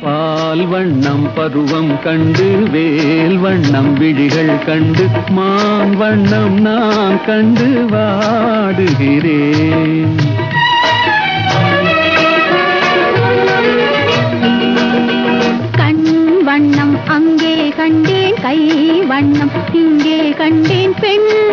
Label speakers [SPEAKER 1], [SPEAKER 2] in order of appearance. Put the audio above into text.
[SPEAKER 1] பால் வண்ணம் பருவம் கண்டு வேல் வண்ணம் விழிகள் கண்டு மான் வண்ணம் நான் கண்டு வாடுகிறேன்.
[SPEAKER 2] கண் வண்ணம் அங்கே கண்டேன், கை வண்ணம் இங்கே கண்டேன், பெண்